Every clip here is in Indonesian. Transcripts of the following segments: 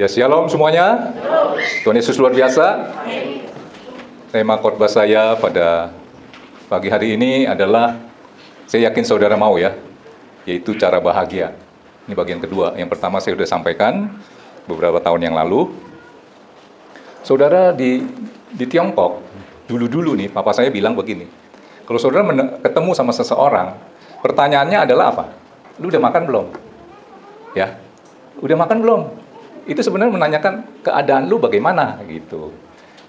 Ya, shalom semuanya. Tuhan Yesus luar biasa. Tema khotbah saya pada pagi hari ini adalah, saya yakin saudara mau ya, yaitu cara bahagia. Ini bagian kedua. Yang pertama saya sudah sampaikan beberapa tahun yang lalu. Saudara di Tiongkok, dulu-dulu nih, papa saya bilang begini. Kalau saudara ketemu sama seseorang, pertanyaannya adalah apa? Lu udah makan belum? Ya, udah makan belum? Itu sebenarnya menanyakan keadaan lu bagaimana gitu.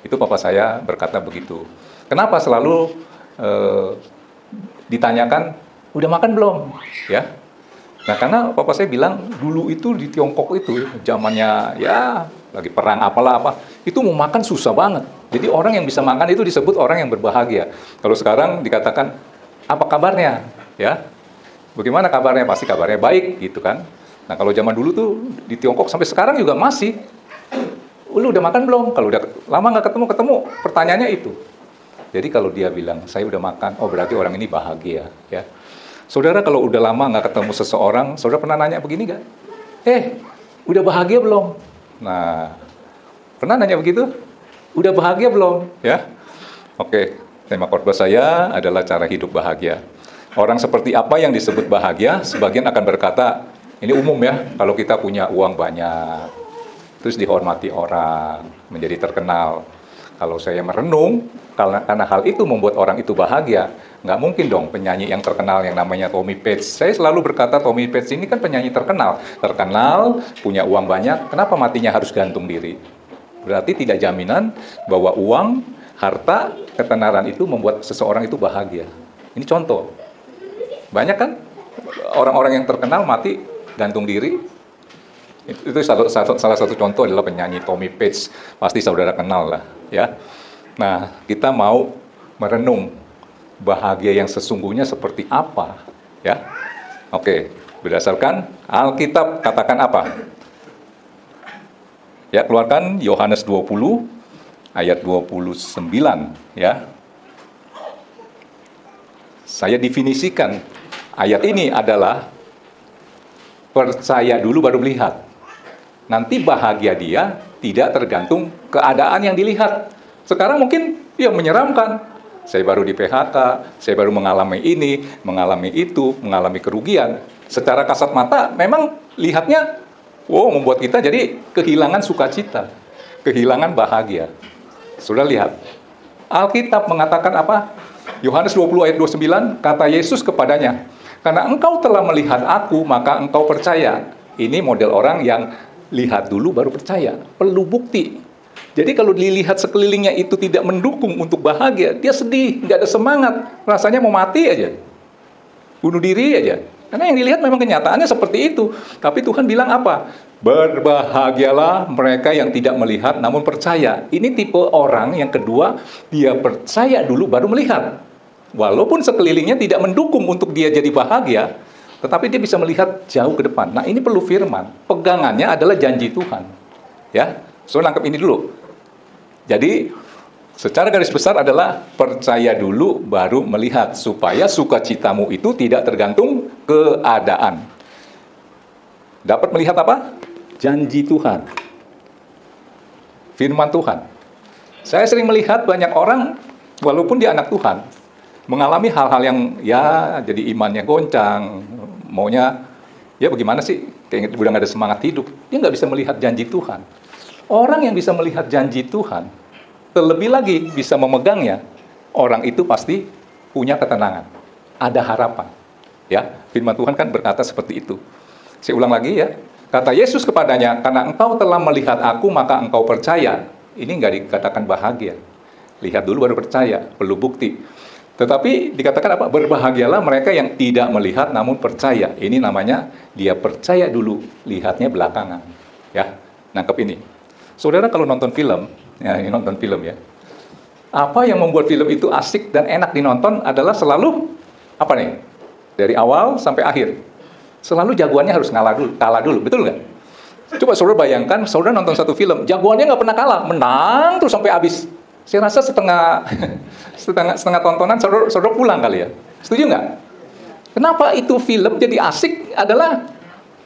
Itu papa saya berkata begitu. Kenapa selalu ditanyakan udah makan belum? Ya. Nah, karena papa saya bilang dulu itu di Tiongkok itu zamannya ya lagi perang apalah apa, itu mau makan susah banget. Jadi orang yang bisa makan itu disebut orang yang berbahagia. Kalau sekarang dikatakan apa kabarnya? Ya. Bagaimana kabarnya? Pasti kabarnya baik gitu kan. Nah, kalau zaman dulu tuh di Tiongkok sampai sekarang juga masih, lu udah makan belum? Kalau udah lama nggak ketemu, pertanyaannya itu. Jadi kalau dia bilang, saya udah makan, oh berarti orang ini bahagia. Ya. Saudara kalau udah lama nggak ketemu seseorang, saudara pernah nanya begini nggak? Udah bahagia belum? Nah, pernah nanya begitu? Udah bahagia belum? Ya. Oke, tema khotbah saya adalah cara hidup bahagia. Orang seperti apa yang disebut bahagia? Sebagian akan berkata, ini umum ya, kalau kita punya uang banyak, terus dihormati orang, menjadi terkenal. Kalau saya merenung, karena hal itu membuat orang itu bahagia, nggak mungkin dong penyanyi yang terkenal yang namanya Tommy Page. Saya selalu berkata Tommy Page ini kan penyanyi terkenal, punya uang banyak, kenapa matinya harus gantung diri? Berarti tidak jaminan bahwa uang, harta, ketenaran itu membuat seseorang itu bahagia. Ini contoh. Banyak kan orang-orang yang terkenal mati gantung diri. Itu salah satu contoh adalah penyanyi Tommy Page. Pasti saudara kenal lah ya. Nah, kita mau merenung bahagia yang sesungguhnya seperti apa ya. Oke, berdasarkan Alkitab katakan apa? Ya, keluarkan Yohanes 20 ayat 29 ya. Saya definisikan ayat ini adalah percaya dulu baru melihat. Nanti bahagia dia tidak tergantung keadaan yang dilihat. Sekarang mungkin ya menyeramkan. Saya baru di PHK, saya baru mengalami ini, mengalami itu, mengalami kerugian. Secara kasat mata memang lihatnya, membuat kita jadi kehilangan sukacita, kehilangan bahagia. Sudah lihat. Alkitab mengatakan apa? Yohanes 20 ayat 29, kata Yesus kepadanya, karena engkau telah melihat aku, maka engkau percaya. Ini model orang yang lihat dulu baru percaya. Perlu bukti. Jadi kalau dilihat sekelilingnya itu tidak mendukung untuk bahagia, dia sedih, nggak ada semangat. Rasanya mau mati aja. Bunuh diri aja. Karena yang dilihat memang kenyataannya seperti itu. Tapi Tuhan bilang apa? Berbahagialah mereka yang tidak melihat namun percaya. Ini tipe orang yang kedua, dia percaya dulu baru melihat. Walaupun sekelilingnya tidak mendukung untuk dia jadi bahagia, tetapi dia bisa melihat jauh ke depan. Nah, ini perlu firman. Pegangannya adalah janji Tuhan. Ya, so nangkep ini dulu. Jadi, secara garis besar adalah percaya dulu baru melihat, supaya sukacitamu itu tidak tergantung keadaan. Dapat melihat apa? Janji Tuhan. Firman Tuhan. Saya sering melihat banyak orang, walaupun dia anak Tuhan, mengalami hal-hal yang ya jadi imannya goncang, maunya ya bagaimana sih, kayak udah nggak ada semangat hidup, dia nggak bisa melihat janji Tuhan. Orang yang bisa melihat janji Tuhan, terlebih lagi bisa memegangnya, orang itu pasti punya ketenangan, ada harapan. Ya, firman Tuhan kan berkata seperti itu. Saya ulang lagi ya, kata Yesus kepadanya, karena engkau telah melihat aku, maka engkau percaya. Ini nggak dikatakan bahagia. Lihat dulu baru percaya, perlu bukti. Tetapi dikatakan apa? Berbahagialah mereka yang tidak melihat namun percaya. Ini namanya dia percaya dulu, lihatnya belakangan. Ya, nangkep ini. Saudara kalau nonton film, ya ini nonton film ya. Apa yang membuat film itu asik dan enak dinonton adalah selalu apa nih? Dari awal sampai akhir. Selalu jagoannya harus kalah dulu, betul nggak? Coba saudara bayangkan, saudara nonton satu film, jagoannya nggak pernah kalah, menang terus sampai habis. Saya rasa setengah tontonan saudara pulang kali ya. Setuju nggak? Kenapa itu film jadi asik adalah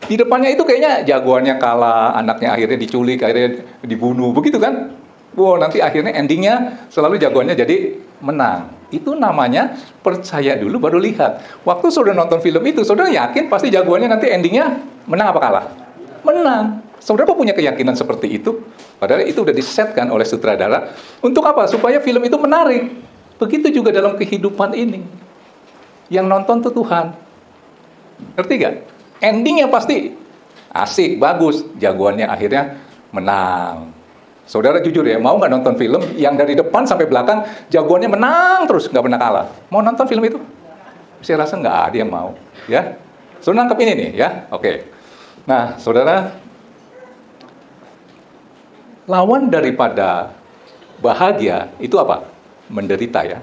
Di depannya itu kayaknya jagoannya kalah, anaknya akhirnya diculik, akhirnya dibunuh, begitu kan? Wow, nanti akhirnya endingnya selalu jagoannya jadi menang. Itu namanya percaya dulu baru lihat. Waktu saudara nonton film itu, saudara yakin pasti jagoannya nanti endingnya menang apa kalah? Menang. Saudara kok punya keyakinan seperti itu? Padahal itu udah disetkan oleh sutradara. Untuk apa? Supaya film itu menarik. Begitu juga dalam kehidupan ini. Yang nonton tuh Tuhan. Ngerti gak? Endingnya pasti asik, bagus. Jagoannya akhirnya menang. Saudara jujur ya, mau nggak nonton film yang dari depan sampai belakang jagoannya menang terus, nggak pernah kalah? Mau nonton film itu? Saya rasa nggak ada yang mau. Ya, saudara nangkep ini nih, ya, oke. Nah, saudara, lawan daripada bahagia itu apa? Menderita ya.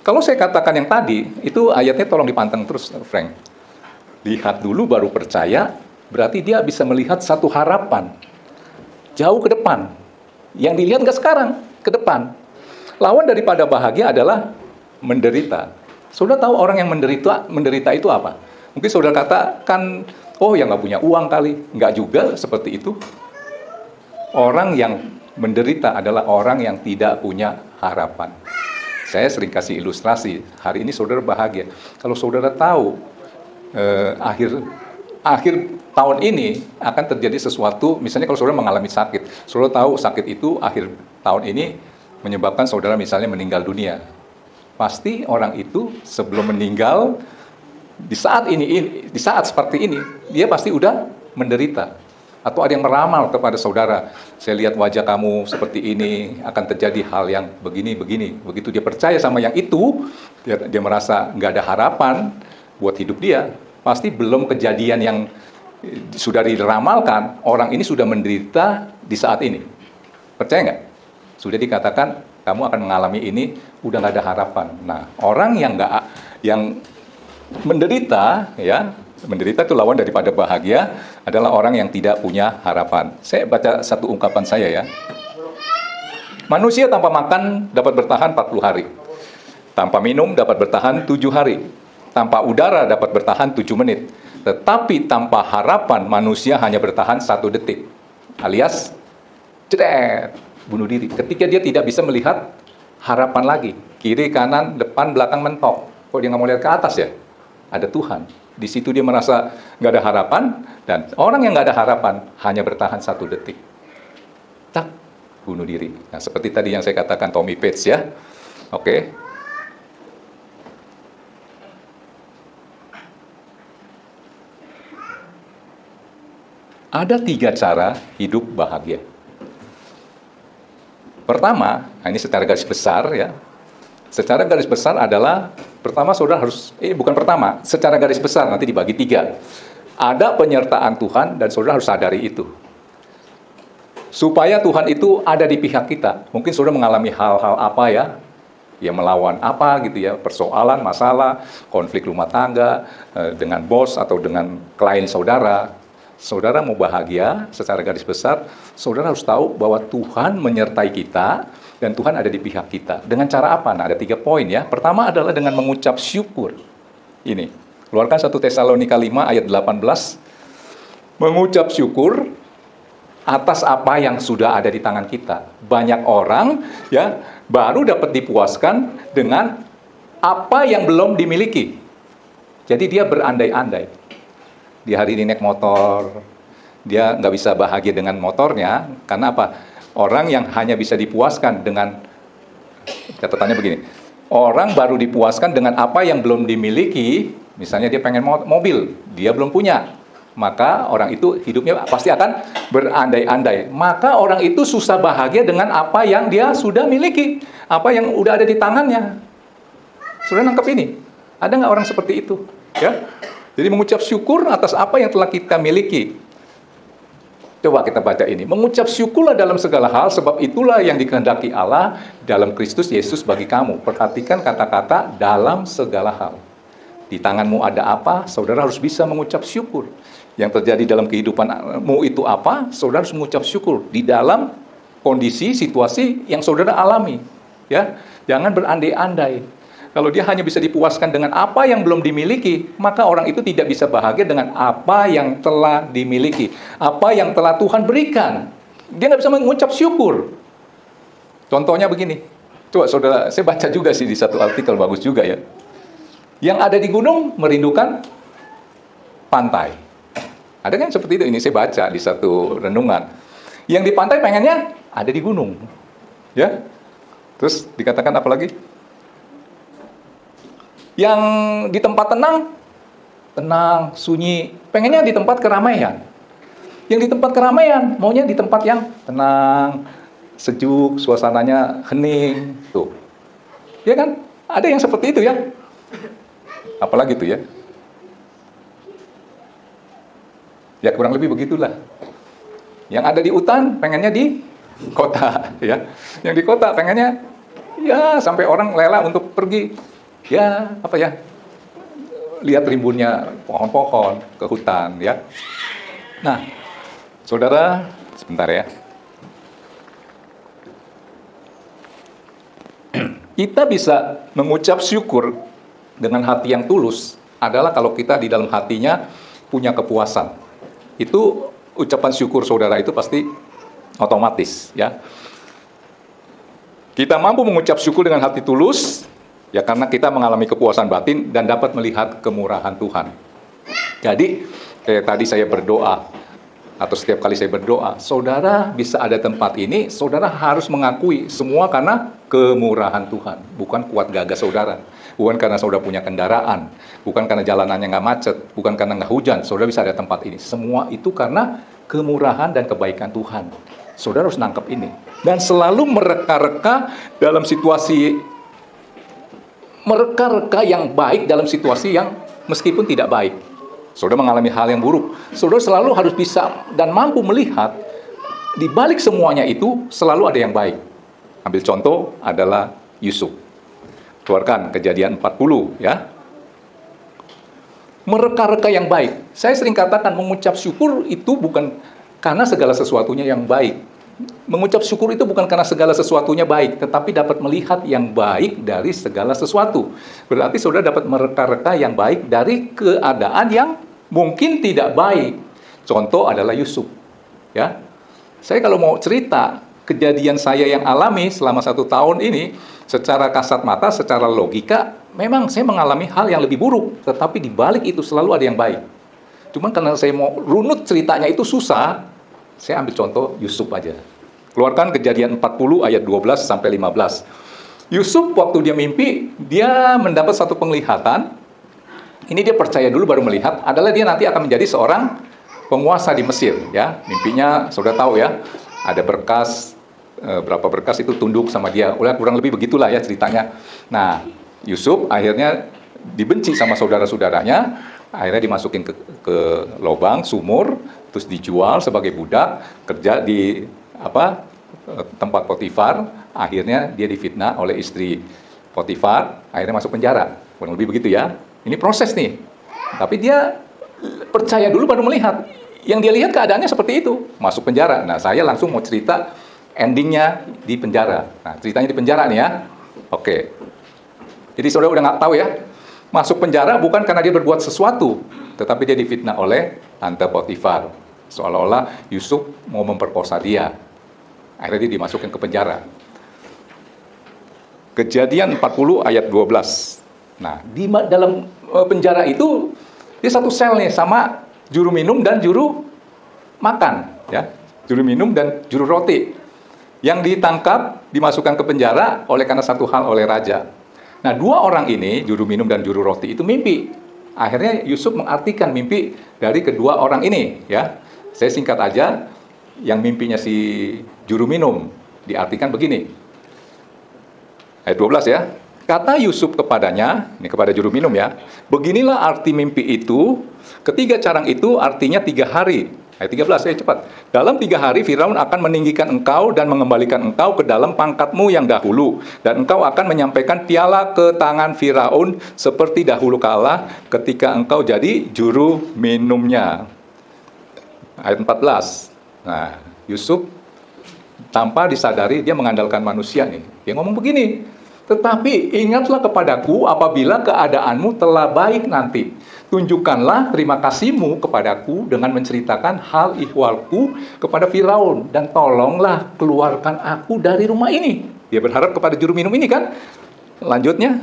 Kalau saya katakan yang tadi, itu ayatnya tolong dipanteng terus, Frank. Lihat dulu baru percaya, berarti dia bisa melihat satu harapan jauh ke depan. Yang dilihat nggak sekarang, ke depan. Lawan daripada bahagia adalah menderita. Saudara tahu orang yang menderita itu apa? Mungkin saudara katakan, oh yang nggak punya uang kali. Nggak juga seperti itu. Orang yang menderita adalah orang yang tidak punya harapan. Saya sering kasih ilustrasi, hari ini saudara bahagia. Kalau saudara tahu, akhir tahun ini akan terjadi sesuatu, misalnya kalau saudara mengalami sakit, saudara tahu sakit itu akhir tahun ini menyebabkan saudara misalnya meninggal dunia. Pasti orang itu sebelum meninggal, di saat seperti ini, dia pasti udah menderita. Atau ada yang meramal kepada saudara, saya lihat wajah kamu seperti ini, akan terjadi hal yang begini. Begitu dia percaya sama yang itu, dia merasa nggak ada harapan buat hidup dia, pasti belum kejadian yang sudah diramalkan, orang ini sudah menderita di saat ini. Percaya nggak? Sudah dikatakan, kamu akan mengalami ini, udah nggak ada harapan. Nah, orang yang menderita, ya, menderita itu lawan daripada bahagia, adalah orang yang tidak punya harapan. Saya baca satu ungkapan saya ya. Manusia tanpa makan dapat bertahan 40 hari. Tanpa minum dapat bertahan 7 hari. Tanpa udara dapat bertahan 7 menit. Tetapi tanpa harapan manusia hanya bertahan 1 detik. Alias, jeret, bunuh diri. Ketika dia tidak bisa melihat harapan lagi. Kiri, kanan, depan, belakang mentok. Kok dia nggak mau lihat ke atas ya? Ada Tuhan. Di situ dia merasa nggak ada harapan. Dan orang yang nggak ada harapan hanya bertahan 1 detik. Tak, bunuh diri. Nah, seperti tadi yang saya katakan Tommy Page ya. Oke. Ada 3 cara hidup bahagia. Pertama, ini secara garis besar ya. Secara garis besar adalah, pertama saudara harus, bukan pertama, secara garis besar nanti dibagi 3. Ada penyertaan Tuhan dan saudara harus sadari itu. Supaya Tuhan itu ada di pihak kita. Mungkin saudara mengalami hal-hal apa ya, yang melawan apa gitu ya, persoalan, masalah, konflik rumah tangga, dengan bos atau dengan klien saudara. Saudara mau bahagia secara garis besar, saudara harus tahu bahwa Tuhan menyertai kita dan Tuhan ada di pihak kita. Dengan cara apa? Nah, ada 3 poin ya. Pertama adalah dengan mengucap syukur. Ini, keluarkan 1 Tesalonika 5 ayat 18. Mengucap syukur atas apa yang sudah ada di tangan kita. Banyak orang ya baru dapat dipuaskan dengan apa yang belum dimiliki. Jadi dia berandai-andai. Di hari ini naik motor, dia nggak bisa bahagia dengan motornya, karena apa? Orang yang hanya bisa dipuaskan dengan, catatannya begini, orang baru dipuaskan dengan apa yang belum dimiliki, misalnya dia pengen mobil, dia belum punya, maka orang itu hidupnya pasti akan berandai-andai. Maka orang itu susah bahagia dengan apa yang dia sudah miliki, apa yang udah ada di tangannya. Sudah nangkep ini? Ada nggak orang seperti itu? Ya. Jadi mengucap syukur atas apa yang telah kita miliki. Coba kita baca ini. Mengucap syukurlah dalam segala hal, sebab itulah yang dikehendaki Allah dalam Kristus Yesus bagi kamu. Perhatikan kata-kata dalam segala hal. Di tanganmu ada apa, saudara harus bisa mengucap syukur. Yang terjadi dalam kehidupanmu itu apa, saudara harus mengucap syukur. Di dalam kondisi, situasi yang saudara alami. Ya, jangan berandai-andai. Kalau dia hanya bisa dipuaskan dengan apa yang belum dimiliki, maka orang itu tidak bisa bahagia dengan apa yang telah dimiliki, apa yang telah Tuhan berikan. Dia nggak bisa mengucap syukur. Contohnya begini, coba saudara, saya baca juga sih di satu artikel, bagus juga ya. Yang ada di gunung merindukan pantai. Ada kan seperti itu, ini saya baca di satu renungan. Yang di pantai pengennya ada di gunung. Ya. Terus dikatakan apa lagi? Yang di tempat tenang, sunyi, pengennya di tempat keramaian. Yang di tempat keramaian, maunya di tempat yang tenang, sejuk, suasananya hening, tuh. Ya kan? Ada yang seperti itu ya. Apalagi tuh ya. Ya kurang lebih begitulah. Yang ada di hutan pengennya di kota ya. Yang di kota pengennya ya sampai orang rela untuk pergi ya apa ya, lihat rimbunnya pohon-pohon ke hutan ya. Nah, saudara, sebentar ya. Kita bisa mengucap syukur dengan hati yang tulus adalah kalau kita di dalam hatinya punya kepuasan. Itu ucapan syukur saudara itu pasti otomatis ya. Kita mampu mengucap syukur dengan hati tulus ya karena kita mengalami kepuasan batin dan dapat melihat kemurahan Tuhan. Jadi kayak tadi saya berdoa atau setiap kali saya berdoa, saudara bisa ada tempat ini, saudara harus mengakui semua karena kemurahan Tuhan, bukan kuat gagah saudara, bukan karena saudara punya kendaraan, bukan karena jalanannya nggak macet, bukan karena nggak hujan, saudara bisa ada tempat ini. Semua itu karena kemurahan dan kebaikan Tuhan. Saudara harus nangkep ini. Dan selalu mereka-reka dalam situasi, mereka-reka yang baik dalam situasi yang meskipun tidak baik. Saudara mengalami hal yang buruk, saudara selalu harus bisa dan mampu melihat di balik semuanya itu selalu ada yang baik. Ambil contoh adalah Yusuf. Keluarkan Kejadian 40 ya. Mereka-reka yang baik. Saya sering katakan mengucap syukur itu bukan karena segala sesuatunya yang baik. Mengucap syukur itu bukan karena segala sesuatunya baik, tetapi dapat melihat yang baik dari segala sesuatu. Berarti saudara dapat mereka-reka yang baik dari keadaan yang mungkin tidak baik. Contoh adalah Yusuf. Ya, saya kalau mau cerita kejadian saya yang alami selama 1 tahun ini, secara kasat mata, secara logika, memang saya mengalami hal yang lebih buruk, tetapi di balik itu selalu ada yang baik. Cuman karena saya mau runut ceritanya itu susah, saya ambil contoh Yusuf aja. Keluarkan Kejadian 40 ayat 12 sampai 15. Yusuf waktu dia mimpi, dia mendapat satu penglihatan. Ini dia percaya dulu baru melihat, adalah dia nanti akan menjadi seorang penguasa di Mesir, ya. Mimpinya sudah tahu ya. Ada berkas, berapa berkas itu tunduk sama dia. Kurang lebih begitulah ya ceritanya. Nah, Yusuf akhirnya dibenci sama saudara-saudaranya, akhirnya dimasukin ke lubang sumur, terus dijual sebagai budak, kerja di tempat Potifar. Akhirnya dia difitnah oleh istri Potifar, akhirnya masuk penjara. Kurang lebih begitu ya. Ini proses nih. Tapi dia percaya dulu baru melihat. Yang dia lihat keadaannya seperti itu, masuk penjara. Nah, saya langsung mau cerita endingnya di penjara. Nah, ceritanya di penjara nih ya. Oke. Jadi saudara udah nggak tahu ya. Masuk penjara bukan karena dia berbuat sesuatu, tetapi dia difitnah oleh tante Potifar. Seolah-olah Yusuf mau memperkosa dia. Akhirnya dia dimasukin ke penjara. Kejadian 40 ayat 12. Nah, di dalam penjara itu dia satu sel nih sama juru minum dan juru makan, ya. Juru minum dan juru roti. Yang ditangkap, dimasukkan ke penjara oleh karena satu hal oleh raja. Nah, 2 orang ini, juru minum dan juru roti itu mimpi. Akhirnya Yusuf mengartikan mimpi dari kedua orang ini, ya. Saya singkat aja, yang mimpinya si juru minum diartikan begini. Ayat 12 ya. Kata Yusuf kepadanya, ini kepada juru minum ya, beginilah arti mimpi itu, ketiga carang itu artinya 3 hari. Ayat 13, saya cepat. Dalam 3 hari Firaun akan meninggikan engkau dan mengembalikan engkau ke dalam pangkatmu yang dahulu. Dan engkau akan menyampaikan piala ke tangan Firaun seperti dahulu kala ketika engkau jadi juru minumnya. Ayat 14. Nah, Yusuf tanpa disadari dia mengandalkan manusia nih. Dia ngomong begini, Tetapi ingatlah kepadaku apabila keadaanmu telah baik nanti. Tunjukkanlah terima kasihmu kepadaku dengan menceritakan hal ihwalku kepada Firaun. Dan tolonglah keluarkan aku dari rumah ini. Dia berharap kepada juru minum ini kan. Lanjutnya,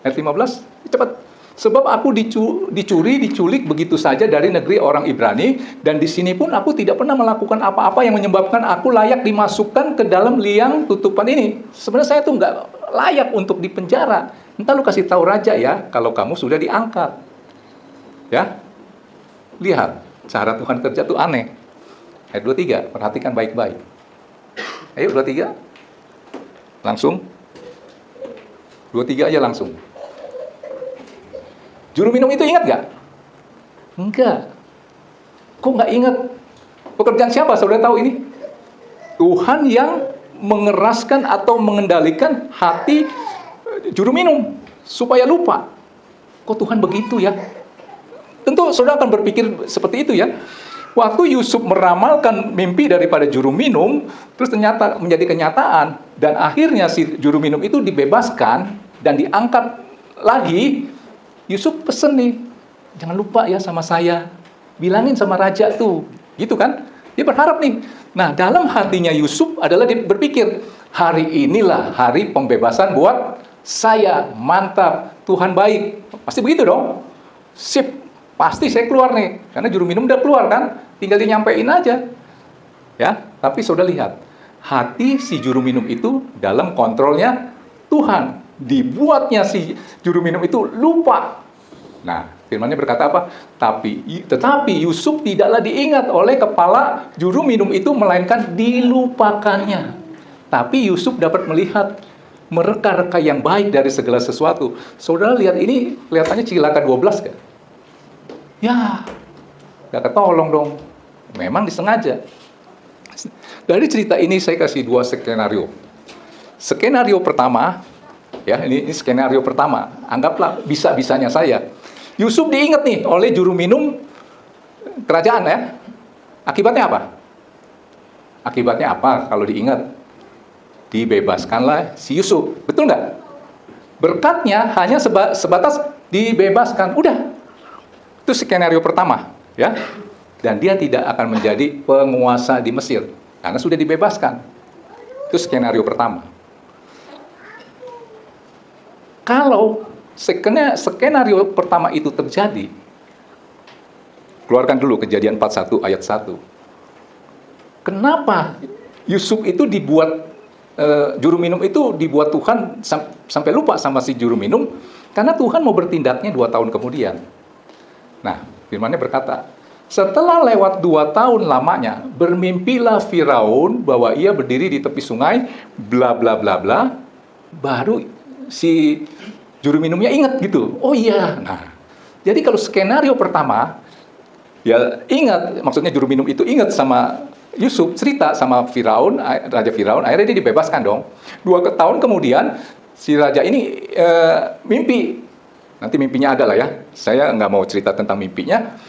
ayat 15, cepat. Sebab aku diculik begitu saja dari negeri orang Ibrani, dan di sini pun aku tidak pernah melakukan apa-apa yang menyebabkan aku layak dimasukkan ke dalam liang tutupan ini. Sebenarnya saya tuh nggak layak untuk dipenjara. Entah lu kasih tahu raja ya, kalau kamu sudah diangkat. Ya, lihat cara Tuhan kerja tuh aneh. Ayat 23, perhatikan baik-baik. Ayo 23, langsung. 23 aja langsung. Juru minum itu ingat gak? Enggak. Kok nggak ingat? Pekerjaan siapa? Saudara tahu ini? Tuhan yang mengeraskan atau mengendalikan hati juru minum supaya lupa. Kok Tuhan begitu ya? Tentu saudara akan berpikir seperti itu ya. Waktu Yusuf meramalkan mimpi daripada juru minum, terus ternyata menjadi kenyataan, dan akhirnya si juru minum itu dibebaskan dan diangkat lagi. Yusuf pesen nih, jangan lupa ya sama saya, bilangin sama raja tuh, gitu kan? Dia berharap nih. Nah, dalam hatinya Yusuf adalah dia berpikir, hari inilah hari pembebasan buat saya, mantap, Tuhan baik. Pasti begitu dong. Sip, pasti saya keluar nih, karena juru minum udah keluar kan, tinggal dinyampein aja. Ya, tapi saudara lihat, hati si juru minum itu dalam kontrolnya Tuhan. Dibuatnya si juru minum itu lupa. Nah, firman-Nya berkata apa? Tetapi Yusuf tidaklah diingat oleh kepala juru minum itu, melainkan dilupakannya. Tapi Yusuf dapat melihat mereka-reka yang baik dari segala sesuatu. Saudara lihat ini, kelihatannya cilaka 12 kan? Ya, gak ketolong dong. Memang disengaja. Dari cerita ini saya kasih 2 skenario. Skenario pertama, ya, ini skenario pertama. Anggaplah bisa-bisanya saya. Yusuf diingat nih oleh juru minum kerajaan ya. Akibatnya apa? Akibatnya apa kalau diingat? Dibebaskanlah si Yusuf. Betul nggak? Berkatnya hanya sebatas dibebaskan. Udah. Itu skenario pertama, ya. Dan dia tidak akan menjadi penguasa di Mesir karena sudah dibebaskan. Itu skenario pertama. Kalau skenario pertama itu terjadi, keluarkan dulu Kejadian 41 ayat 1. Kenapa Yusuf itu dibuat, juru minum itu dibuat Tuhan sampai lupa sama si juru minum? Karena Tuhan mau bertindaknya 2 tahun kemudian. Nah, firman-Nya berkata, setelah lewat 2 tahun lamanya, bermimpilah Firaun bahwa ia berdiri di tepi sungai, bla bla bla bla, baru si juru minumnya ingat gitu. Oh iya. Nah, jadi kalau skenario pertama, ya ingat, maksudnya juru minum itu ingat sama Yusuf, cerita sama Firaun, Raja Firaun, akhirnya dia dibebaskan dong. 2 tahun kemudian, si raja ini mimpi. Nanti mimpinya ada lah ya. Saya nggak mau cerita tentang mimpinya.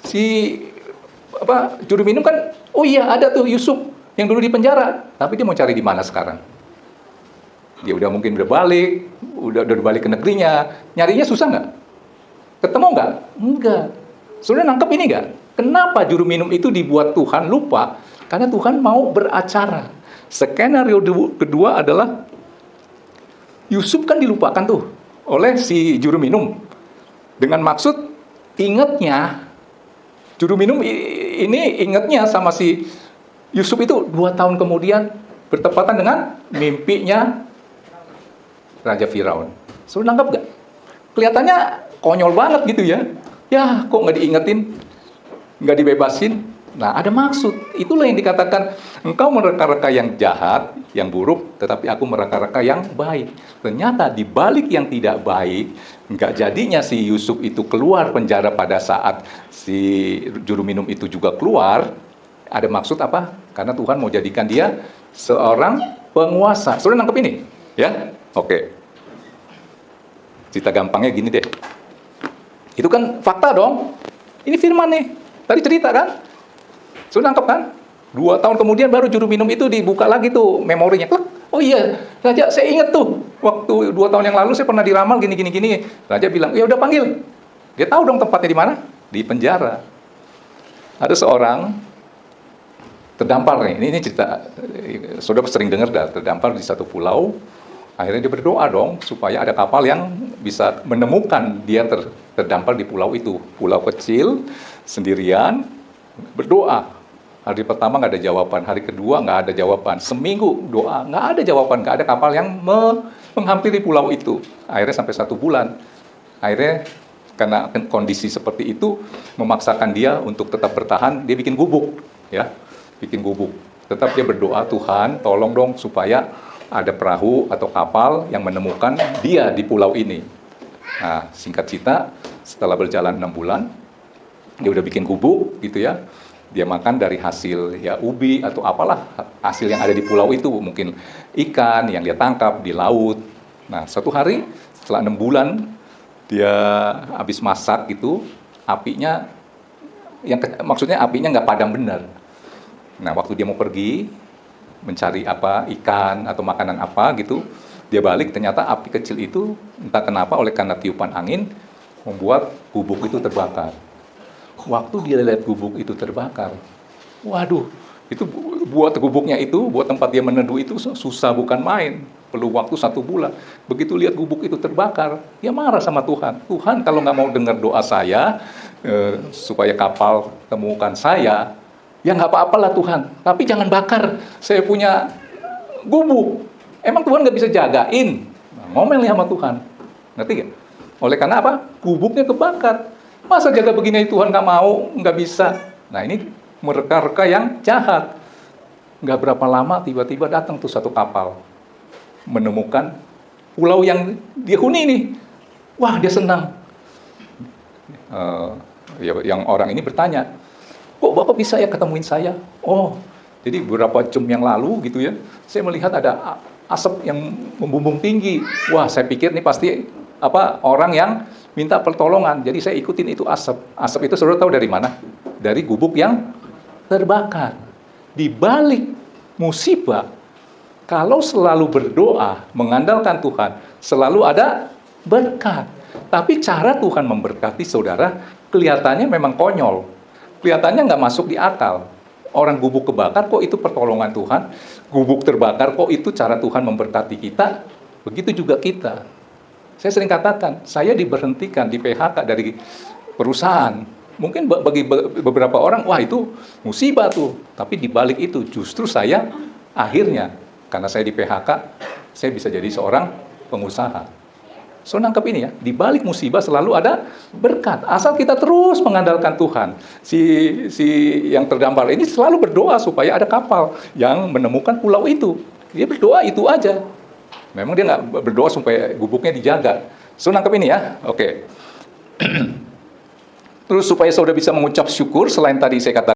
Si juru minum kan, oh iya ada tuh Yusuf yang dulu di penjara. Tapi dia mau cari di mana sekarang? Dia mungkin udah balik ke negerinya. Nyarinya susah nggak? Ketemu nggak? Enggak. Sudah nangkep ini nggak? Kenapa juru minum itu dibuat Tuhan lupa? Karena Tuhan mau beracara. Skenario kedua adalah Yusuf kan dilupakan tuh oleh si juru minum. Dengan maksud ingatnya, juru minum ini ingatnya sama si Yusuf itu 2 tahun kemudian bertepatan dengan mimpinya Raja Firaun. Sudah nangkep gak? Kelihatannya konyol banget gitu ya. Ya, kok nggak diingetin? Nggak dibebasin? Nah, ada maksud. Itulah yang dikatakan, engkau mereka-reka yang jahat, yang buruk, tetapi aku mereka-reka yang baik. Ternyata di balik yang tidak baik, nggak jadinya si Yusuf itu keluar penjara pada saat si juru minum itu juga keluar. Ada maksud apa? Karena Tuhan mau jadikan dia seorang penguasa. Sudah nangkep ini? Ya? Oke. Cerita gampangnya gini deh. Itu kan fakta dong. Ini firman nih. Tadi cerita kan? Sudah nangkep kan? 2 tahun kemudian baru juru minum itu dibuka lagi tuh memorinya. Oh Oh iya, Raja, saya ingat tuh, waktu 2 tahun yang lalu saya pernah diramal gini. Raja bilang, ya udah panggil. Dia tahu dong tempatnya di mana? Di penjara. Ada seorang terdampar nih, ini cerita, saudara sering dengar dah, terdampar di satu pulau. Akhirnya dia berdoa dong, supaya ada kapal yang bisa menemukan dia terdampar di pulau itu. Pulau kecil, sendirian, berdoa. Hari pertama nggak ada jawaban, hari kedua nggak ada jawaban, seminggu doa, nggak ada jawaban, nggak ada kapal yang menghampiri pulau itu. Akhirnya sampai 1 bulan. Akhirnya karena kondisi seperti itu memaksakan dia untuk tetap bertahan, dia bikin gubuk, ya, bikin gubuk. Tetap dia berdoa, Tuhan, tolong dong supaya ada perahu atau kapal yang menemukan dia di pulau ini. Nah, singkat cerita, setelah berjalan 6 bulan, dia udah bikin gubuk, gitu ya. Dia makan dari hasil ya ubi atau apalah hasil yang ada di pulau itu, mungkin ikan yang dia tangkap di laut. Nah, suatu hari setelah 6 bulan dia habis masak gitu, apinya maksudnya apinya nggak padam benar. Nah, waktu dia mau pergi mencari apa, ikan atau makanan apa gitu, dia balik, ternyata api kecil itu entah kenapa oleh karena tiupan angin membuat gubuk itu terbakar. Waktu dia lihat gubuk itu terbakar, waduh, itu buat gubuknya itu, buat tempat dia meneduh itu susah bukan main, perlu waktu 1 bulan. Begitu lihat gubuk itu terbakar, dia marah sama Tuhan. Tuhan, kalau nggak mau dengar doa saya, supaya kapal temukan saya, ya nggak apa-apalah Tuhan, tapi jangan bakar saya punya gubuk. Emang Tuhan nggak bisa jagain? Nah, ngomel nih sama Tuhan, ngerti nggak? Oleh karena apa? Gubuknya kebakar. Masa jaga begini Tuhan nggak mau, nggak bisa. Nah, ini mereka-reka yang jahat. Nggak berapa lama tiba-tiba datang tuh satu kapal, menemukan pulau yang dia huni nih. Wah, dia senang. Yang orang ini bertanya, kok Bapak bisa ya ketemuin saya? Oh, jadi beberapa jam yang lalu gitu ya, saya melihat ada asap yang membumbung tinggi. Wah, saya pikir nih pasti orang yang minta pertolongan. Jadi saya ikutin itu asap. Asap itu saudara tahu dari mana? Dari gubuk yang terbakar. Di balik musibah, kalau selalu berdoa, mengandalkan Tuhan, selalu ada berkat. Tapi cara Tuhan memberkati saudara, kelihatannya memang konyol. Kelihatannya nggak masuk di akal. Orang gubuk kebakar, kok itu pertolongan Tuhan? Gubuk terbakar, kok itu cara Tuhan memberkati kita? Begitu juga kita. Saya sering katakan, saya diberhentikan, di PHK dari perusahaan. Mungkin bagi beberapa orang, wah itu musibah tuh. Tapi di balik itu justru saya akhirnya, karena saya di PHK, saya bisa jadi seorang pengusaha. So, nangkep ini ya, di balik musibah selalu ada berkat. Asal kita terus mengandalkan Tuhan. Si yang terdampar ini selalu berdoa supaya ada kapal yang menemukan pulau itu. Dia berdoa itu aja. Memang dia nggak berdoa supaya gubuknya dijaga. So, nangkep ini ya. Oke. Terus supaya saudara bisa mengucap syukur, selain tadi saya katakan,